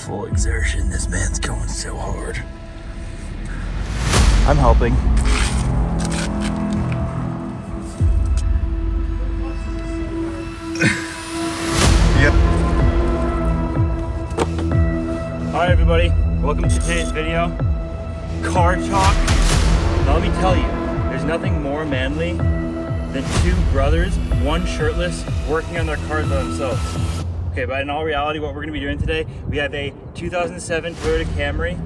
full exertion. This man's going so hard. I'm helping. Yep. Alright everybody, welcome to today's video. Car talk. Now let me tell you, there's nothing more manly than two brothers, one shirtless, working on their cars by themselves. Okay, but in all reality, what we're gonna be doing today, we have a 2007 Toyota Camry.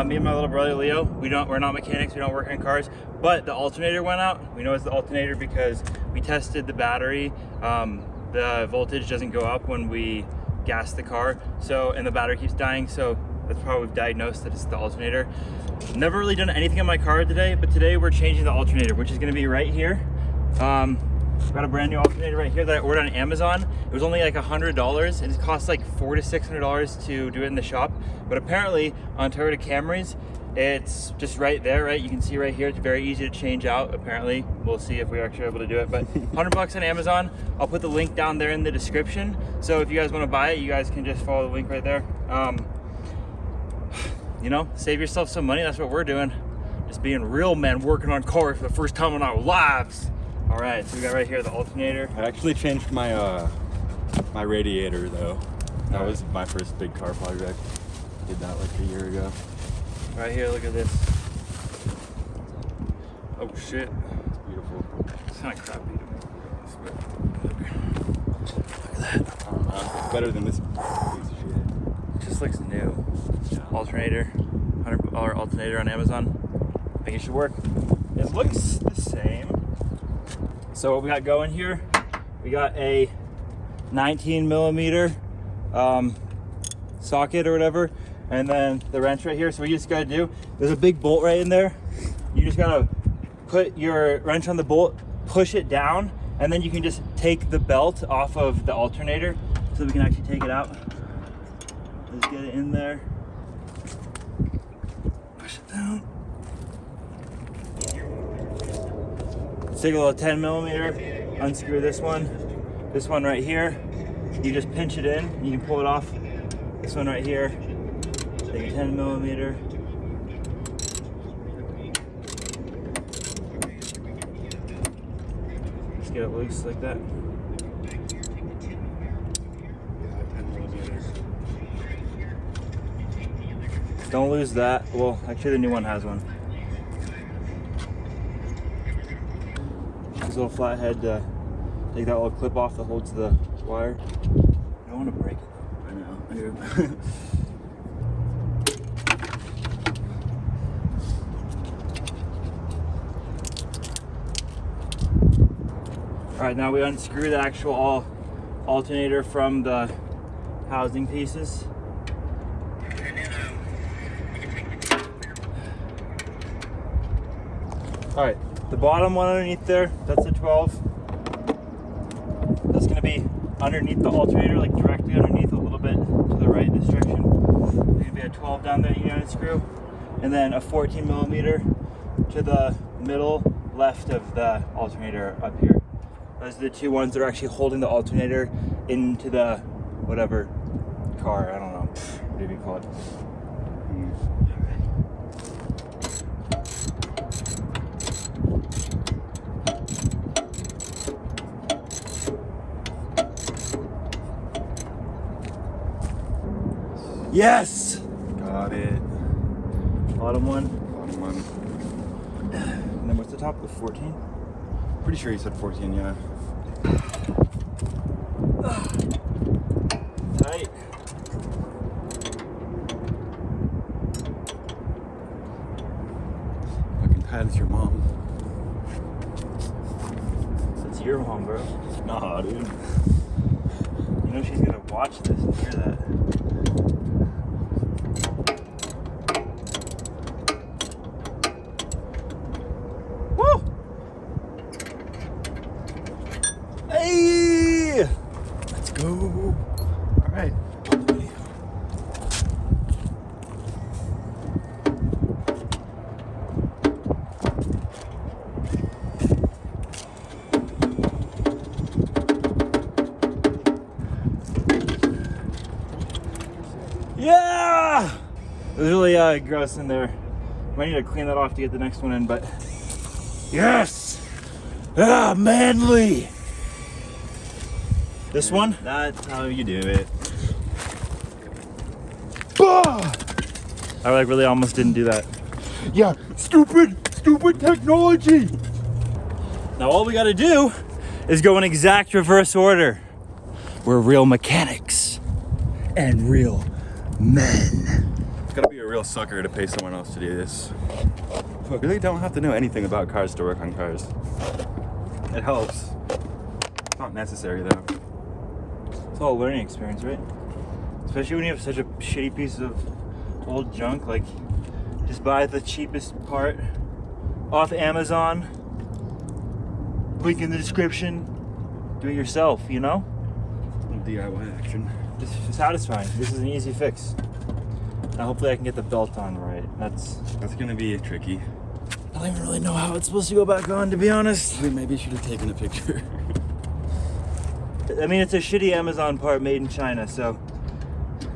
Me and my little brother Leo, we're not mechanics, we don't work on cars, but the alternator went out. We know it's the alternator because we tested the battery. The voltage doesn't go up when we gas the car, and the battery keeps dying, so that's probably we've diagnosed that it's the alternator. Never really done anything on my car today, but today we're changing the alternator, which is gonna be right here. Got a brand new alternator right here that I ordered on Amazon. It was only like $100 and it costs like $400 to $600 to do it in the shop. But apparently on Toyota Camrys, it's just right there, right? You can see right here, it's very easy to change out. Apparently, we'll see if we're actually able to do it, but $100 on Amazon. I'll put the link down there in the description. So if you guys want to buy it, you guys can just follow the link right there. You know, save yourself some money. That's what we're doing. Just being real men working on cars for the first time in our lives. All right, so we got right here the alternator. I actually changed my my radiator though. That was my first big car project. Did that like a year ago. Right here, look at this. Oh shit. It's beautiful. It's kind of crappy to me. Look at that. I don't know. It's better than this piece of shit. It just looks new. Yeah. Alternator, $100 alternator on Amazon. I think it should work. It looks the same. So what we got going here, we got a 19 millimeter socket or whatever, and then the wrench right here. So what you just gotta do, there's a big bolt right in there. You just gotta put your wrench on the bolt, push it down, and then you can just take the belt off of the alternator so we can actually take it out. Let's get it in there. Push it down. Take a little 10 millimeter, unscrew this one right here. You just pinch it in, you can pull it off. This one right here, take a 10 millimeter. Just get it loose like that. Don't lose that. Well, actually the new one has one. Little flathead, take that little clip off that holds the wire. I don't want to break it though. I know. All right, now we unscrew the actual alternator from the housing pieces. All right. The bottom one underneath there, that's a 12. That's gonna be underneath the alternator, like directly underneath, a little bit to the right in this direction. There's gonna be a 12 down there you can unscrew. And then a 14 millimeter to the middle left of the alternator up here. Those are the two ones that are actually holding the alternator into the whatever car, I don't know, what do you call it? Yes! Got it. Bottom one. Bottom one. And then what's the top? The 14? Pretty sure you said 14, yeah. Tight. Fucking Pat is your mom. It's your home, bro. Nah, dude. You know she's gonna watch this and hear that. Woo! Hey! Let's go. All right. Yeah! Ah! It was really gross in there. Might need to clean that off to get the next one in, but yes! Ah, manly! This one? That's how you do it. Bah! I like really almost didn't do that. Yeah, stupid technology. Now all we gotta do is go in exact reverse order. We're real mechanics and real men. It's gotta be a real sucker to pay someone else to do this. You really don't have to know anything about cars to work on cars. It helps. It's not necessary though. It's all a learning experience, right? Especially when you have such a shitty piece of old junk. Like, just buy the cheapest part off Amazon. Link in the description. Do it yourself, you know? DIY action. It's satisfying. This is an easy fix. Now hopefully I can get the belt on right. That's gonna be tricky. I don't even really know how it's supposed to go back on, to be honest. We maybe should have taken a picture. I mean, it's a shitty Amazon part made in China, so it's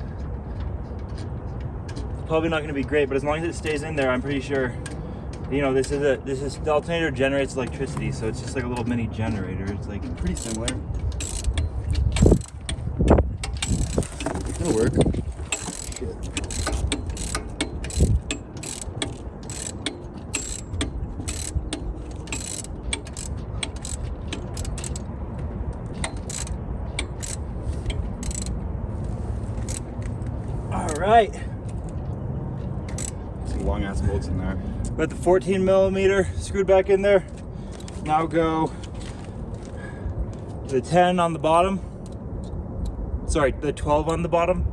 probably not going to be great. But as long as it stays in there, I'm pretty sure. You know, the alternator generates electricity, so it's just like a little mini generator. It's like Pretty similar. It'll work. all right. Some long ass bolts in there. Got the 14 millimeter screwed back in there. Now go to the 10 on the bottom. Sorry, the 12 on the bottom.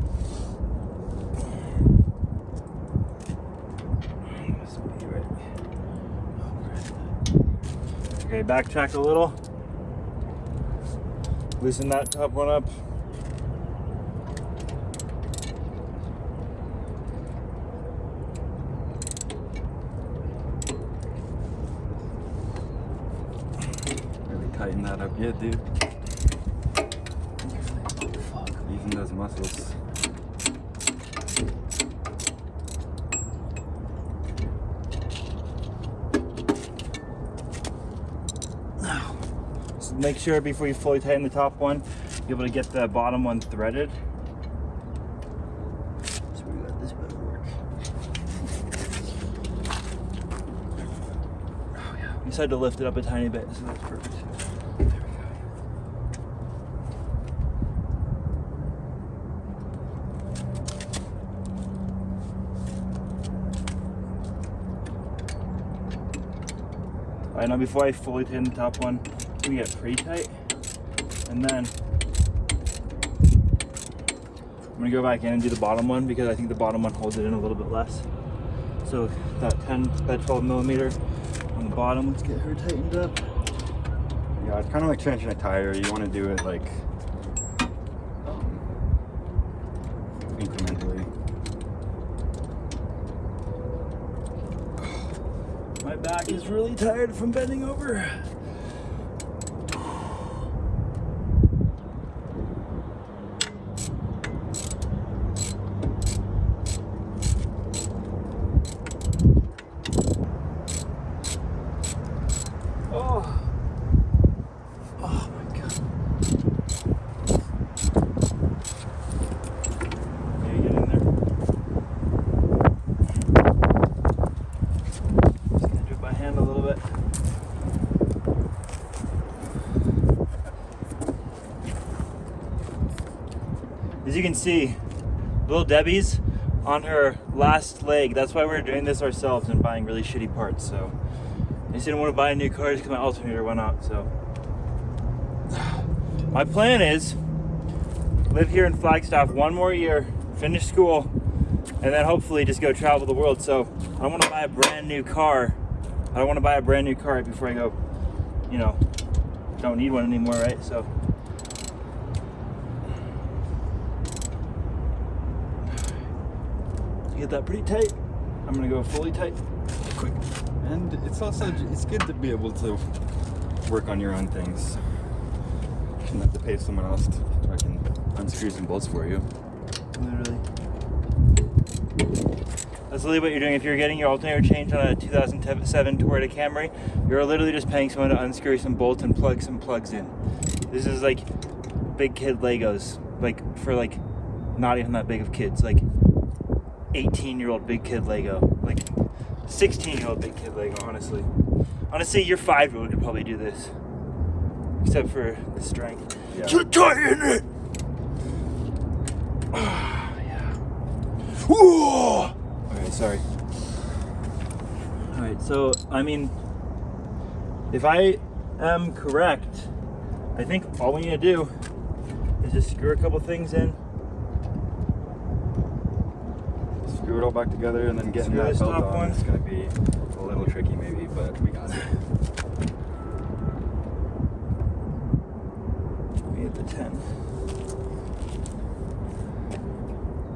Okay, backtrack a little. Loosen that top one up. Tighten that up, yeah, dude. Fuck. Using those muscles. So make sure before you fully tighten the top one, be able to get the bottom one threaded. So we got this better work. Oh yeah. We just had to lift it up a tiny bit, so that's perfect. There we go. All right, now before I fully tighten the top one, we get pretty tight, and then I'm gonna go back in and do the bottom one because I think the bottom one holds it in a little bit less. So that 12 millimeter on the bottom, let's get her tightened up. Yeah, it's kind of like changing a tire. You want to do it like incrementally. My back is really tired from bending over. Oh my god. Maybe get in there. Just gonna do it by hand a little bit. As you can see, little Debbie's on her last leg. That's why we're doing this ourselves and buying really shitty parts. So I just didn't want to buy a new car just because my alternator went out. So my plan is live here in Flagstaff one more year, finish school, and then hopefully just go travel the world. So I don't want to buy a brand new car. I don't want to buy a brand new car right before I go, you know, don't need one anymore, right? So to get that pretty tight, I'm gonna go fully tight quick. And it's also, it's good to be able to work on your own things. You shouldn't have to pay someone else to fucking unscrew some bolts for you. Literally. That's literally what you're doing. If you're getting your alternator changed on a 2007 Toyota Camry, you're literally just paying someone to unscrew some bolts and plug some plugs in. This is like big kid Legos, like for like not even that big of kids, like 18-year-old big kid Lego, like 16-year-old big kid Lego, honestly. Honestly, your 5-year-old could probably do this, except for the strength. Yeah. Tighten it! Yeah. Whoa! Okay, sorry. Alright, so, I mean, if I am correct, I think all we need to do is just screw a couple things in. Screw it all back together and then getting Screw that this belt top on. one. It's gonna be a little tricky maybe, but we got it. We hit the 10.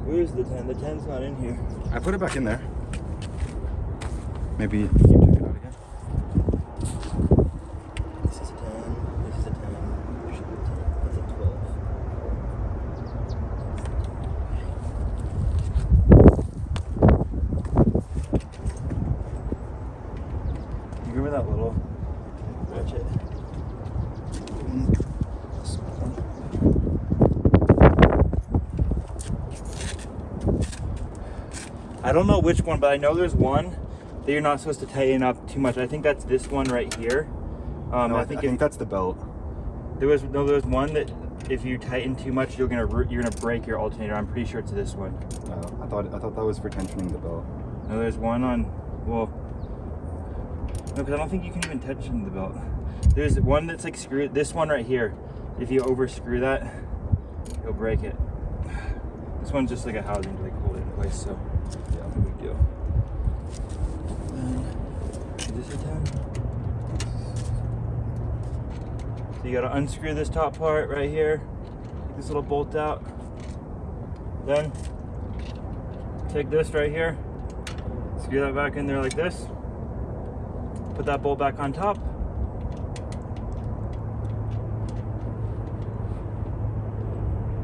Where's the 10? The 10's not in here. I put it back in there. Maybe you took it out again. This is a 10. This is a 10. There should be a 10. That's a 12. You remember that little ratchet? I don't know which one, but I know there's one that you're not supposed to tighten up too much. I think that's this one right here. No, I I think think that's the belt. there was one that if you tighten too much, you're gonna break your alternator. I'm pretty sure it's this one. I thought that was for tensioning the belt. No, there's one on. Well, no, because I don't think you can even tension the belt. There's one that's like screwed. This one right here. If you over screw that, you'll break it. This one's just like a housing to like hold it in place. So yeah, no big deal. Is this a 10? So you gotta unscrew this top part right here. Take this little bolt out. Then take this right here. Screw that back in there like this. Put that bolt back on top.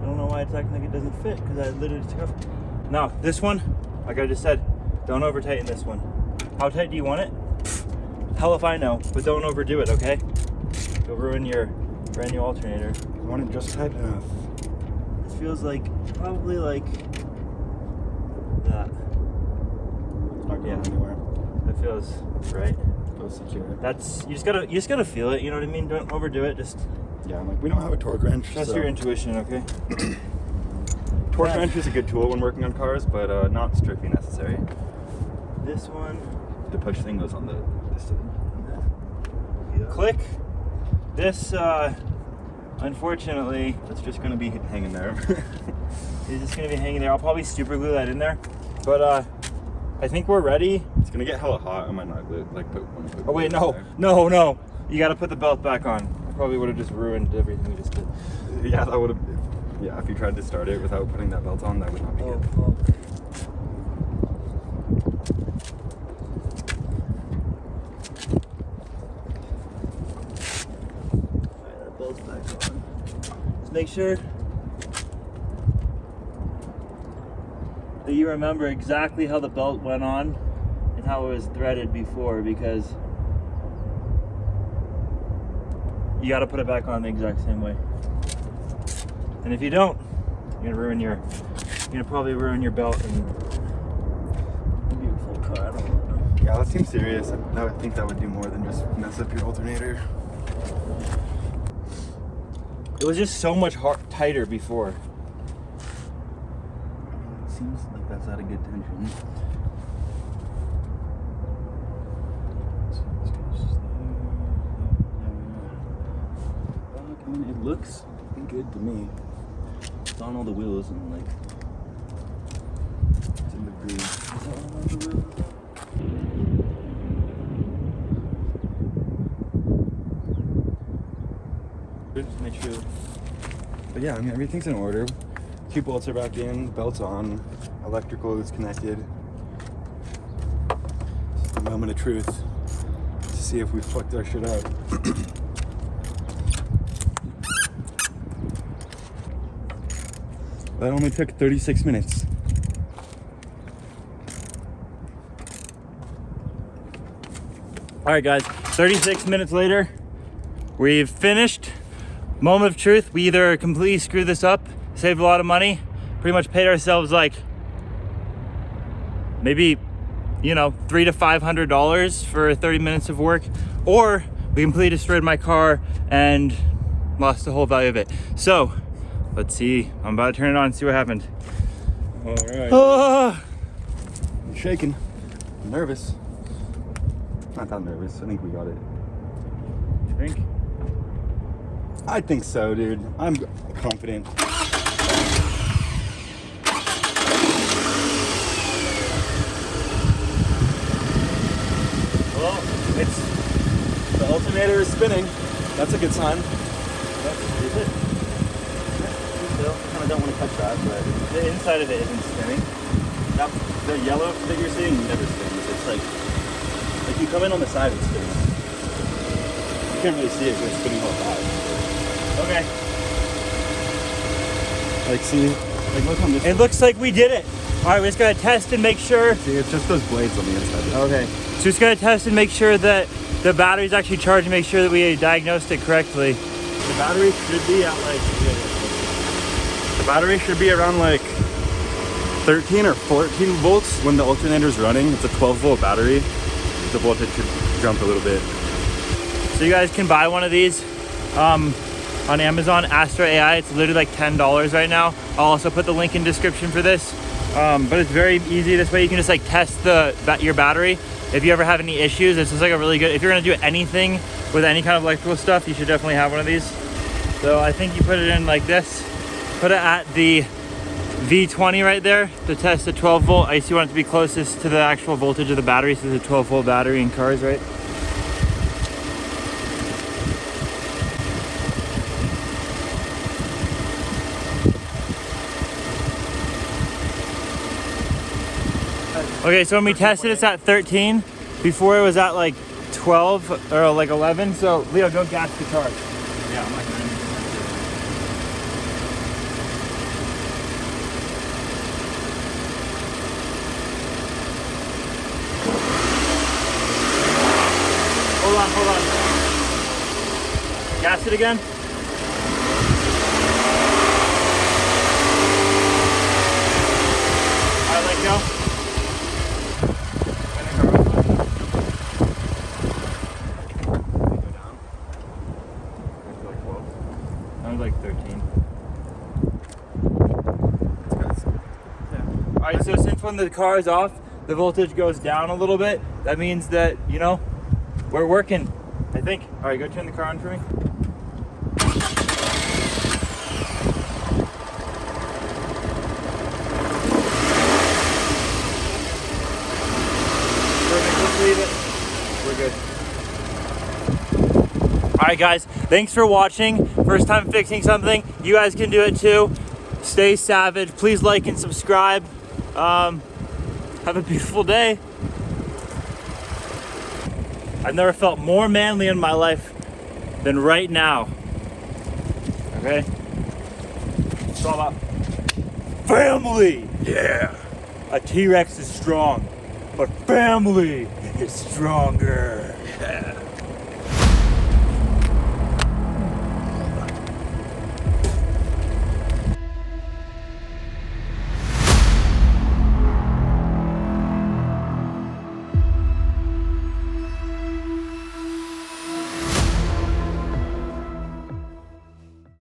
I don't know why it's acting like it doesn't fit, because I literally took off. Now, this one, like I just said, don't over tighten this one. How tight do you want it? Hell if I know, but don't overdo it, okay? You'll ruin your brand new alternator. You want it just tight enough. This feels like, probably like that. It's not going anywhere. That feels right. Feels secure. That's, you just gotta feel it, you know what I mean? Don't overdo it, just Yeah, I'm like, we don't have a torque wrench. trust so. your intuition, okay? Torque wrench is a good tool when working on cars, but not strictly necessary. This one. The push thing goes on this side. Click. This, unfortunately, It's just gonna be hanging there. is just gonna be hanging there. I'll probably super glue that in there, but I think we're ready. It's gonna get hella hot. I might not like put one. Oh wait, no. You got to put the belt back on. I probably would have just ruined everything we just did. Yeah, that would have. Yeah, if you tried to start it without putting that belt on, that would not be good. Oh. Alright, that belt's back on. Just make sure that you remember exactly how the belt went on and how it was threaded before, because you got to put it back on the exact same way. And if you don't, you're gonna probably ruin your belt and a beautiful car. I don't know. Yeah, that seems serious. I think that would do more than just mess up your alternator. It was just so much tighter before. It seems like that's at a good tension. I mean, it looks good to me. It's on all the wheels and like it's in the groove. Is that on all the wheels? Just make sure. But yeah, I mean everything's in order. 2 bolts are back in, belt's on, electrical is connected. It's the moment of truth to see if we fucked our shit up. That only took 36 minutes. All right, guys, 36 minutes later, we've finished. Moment of truth, we either completely screwed this up, saved a lot of money, pretty much paid ourselves like maybe, you know, $300 to $500 for 30 minutes of work, or we completely destroyed my car and lost the whole value of it. So let's see. I'm about to turn it on and see what happened. All right. I'm shaking. I'm nervous. Not that nervous. I think we got it. You think? I think so, dude. I'm confident. Well, the alternator is spinning. That's a good sign. Is it? I kind of don't want to touch that, but The inside of it isn't spinning. the yellow that you're seeing never spins. It's like you come in on the side, it's spinning. You can't really see it because it's spinning all fast. Okay. Like, see, like look on this. It looks like we did it. All right, we just gotta test and make sure. See, it's just those blades on the inside. Okay. So just gotta test and make sure that the battery's actually charged and make sure that we diagnosed it correctly. The battery should be at like. The battery should be around like 13 or 14 volts when the alternator is running. It's a 12-volt battery. The voltage should jump a little bit. So you guys can buy one of these on Amazon, Astra AI. It's literally like $10 right now. I'll also put the link in description for this. But it's very easy. This way you can just like test your battery. If you ever have any issues, it's just like a really good, if you're gonna do anything with any kind of electrical stuff, you should definitely have one of these. So I think you put it in like this, put it at the V20 right there to test the 12 volt. I see you want it to be closest to the actual voltage of the battery, so it's a 12 volt battery in cars, right? Okay, so when we tested, it's at 13. Before it was at like 12 or like 11. So Leo, go gas the car. Yeah, I'm not gonna. Hold on. Gas it again. All right, let go. That was like 13. All right, so since when the car is off, the voltage goes down a little bit. That means that, you know, we're working, I think. All right, go turn the car on for me. Perfect, let's leave it. We're good. All right, guys, thanks for watching. First time fixing something. You guys can do it too. Stay savage. Please like and subscribe. Have a beautiful day. I've never felt more manly in my life than right now. Okay? It's all about family. Yeah. A T-Rex is strong, but family is stronger. Yeah.